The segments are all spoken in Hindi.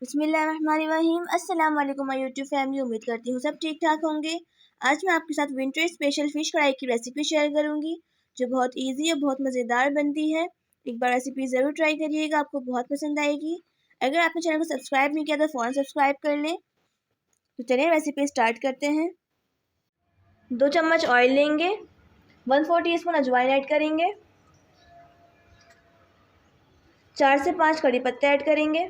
बिस्मिल्लाहिर्रहमानिर्रहीम। अस्सलाम वालेकुम माय यूट्यूब फैमिली। उम्मीद करती हूँ सब ठीक ठाक होंगे। आज मैं आपके साथ विंटर स्पेशल फ़िश कढ़ाई की रेसिपी शेयर करूँगी जो बहुत इजी और बहुत मज़ेदार बनती है। एक बार रेसिपी ज़रूर ट्राई करिएगा, आपको बहुत पसंद आएगी। अगर आपने चैनल को सब्सक्राइब नहीं किया तो फ़ौरन सब्सक्राइब कर लें। तो चलिए रेसिपी स्टार्ट करते हैं। 2 चम्मच ऑयल लेंगे, 1/4 टीस्पून अजवाइन ऐड करेंगे, 4 से 5 कड़ी पत्ते ऐड करेंगे,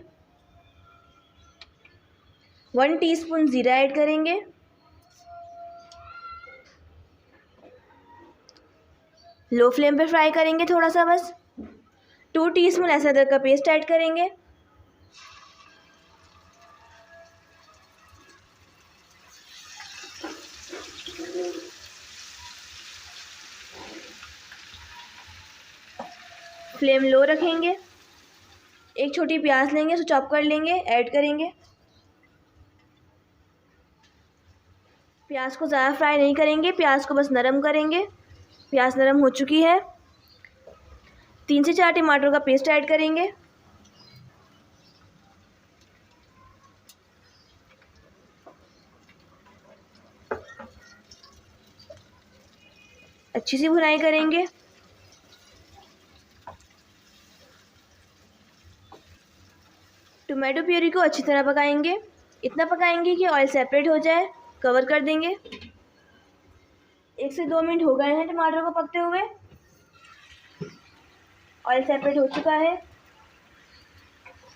1 टीस्पून ज़ीरा ऐड करेंगे, लो फ्लेम पे फ्राई करेंगे थोड़ा सा बस। 2 टीस्पून लहसुन अदरक का पेस्ट ऐड करेंगे, फ्लेम लो रखेंगे। एक छोटी प्याज लेंगे, उसे चॉप कर लेंगे, ऐड करेंगे। प्याज को ज़्यादा फ्राई नहीं करेंगे, प्याज को बस नरम करेंगे। प्याज नरम हो चुकी है। 3 से 4 टमाटर का पेस्ट ऐड करेंगे, अच्छी सी भुनाई करेंगे। टोमेटो प्यूरी को अच्छी तरह पकाएंगे, इतना पकाएंगे कि ऑयल सेपरेट हो जाए। कवर कर देंगे। 1 से 2 मिनट हो गए हैं टमाटर को पकते हुए। ऑयल सेपरेट हो चुका है।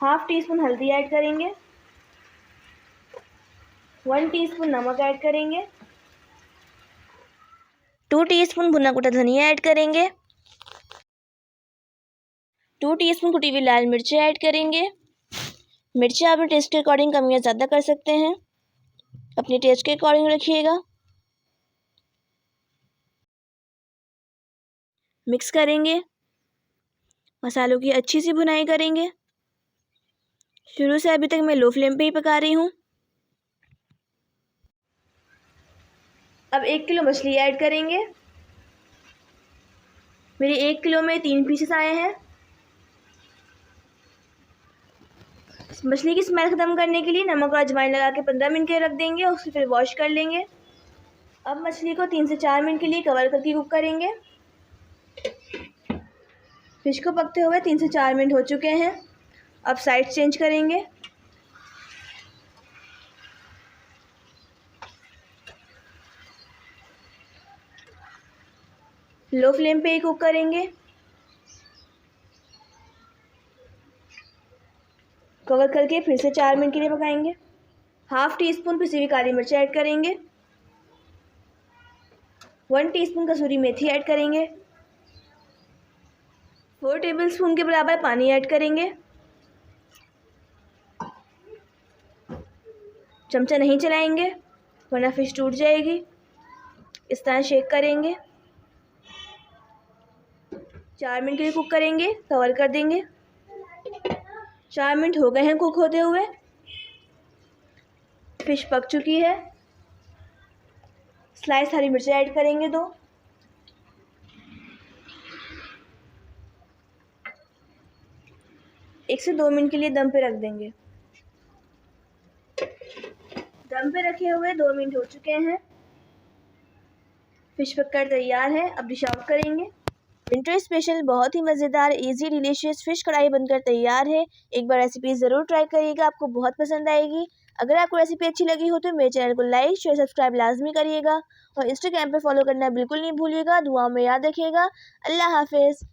हाफ टीस्पून हल्दी ऐड करेंगे, 1 टीस्पून नमक ऐड करेंगे, 2 टीस्पून भुना कुटा धनिया ऐड करेंगे, 2 टीस्पून कुटी हुई लाल मिर्ची ऐड करेंगे। मिर्ची आप अपने टेस्ट के अकॉर्डिंग कम या ज़्यादा कर सकते हैं, अपने टेस्ट के अकॉर्डिंग रखिएगा। मिक्स करेंगे, मसालों की अच्छी सी भुनाई करेंगे। शुरू से अभी तक मैं लो फ्लेम पे ही पका रही हूँ। अब 1 किलो मछली ऐड करेंगे। मेरे 1 किलो में 3 पीसेस आए हैं। मछली की स्मेल ख़त्म करने के लिए नमक और अजवाइन लगा के 15 मिनट के लिए रख देंगे और उसको फिर वॉश कर लेंगे। अब मछली को 3 से 4 मिनट के लिए कवर करके कुक करेंगे। फिश को पकते हुए 3 से 4 मिनट हो चुके हैं। अब साइड चेंज करेंगे। लो फ्लेम पे ही कुक करेंगे। कवर करके फिर से 4 मिनट के लिए पकाएंगे। हाफ टी स्पून पिसी हुई काली मिर्च ऐड करेंगे, 1 टीस्पून कसूरी मेथी ऐड करेंगे, 4 टेबलस्पून के बराबर पानी ऐड करेंगे। चमचा नहीं चलाएंगे वरना फिश टूट जाएगी। इस तरह शेक करेंगे। 4 मिनट के लिए कुक करेंगे, कवर कर देंगे। 4 मिनट हो गए हैं कुक होते हुए। फिश पक चुकी है। स्लाइस हरी मिर्च ऐड करेंगे 2। एक से 2 मिनट के लिए दम पे रख देंगे। दम पे रखे हुए 2 मिनट हो चुके हैं। फिश पककर तैयार है। अब डिश आउट करेंगे। विंटर स्पेशल बहुत ही मज़ेदार इजी डिलीशियस फ़िश कढ़ाई बनकर तैयार है। एक बार रेसिपी ज़रूर ट्राई करिएगा, आपको बहुत पसंद आएगी। अगर आपको रेसिपी अच्छी लगी हो तो मेरे चैनल को लाइक शेयर सब्सक्राइब लाजमी करिएगा और इंस्टाग्राम पे फॉलो करना बिल्कुल नहीं भूलिएगा। दुआओं में याद रखिएगा। अल्लाह हाफिज़।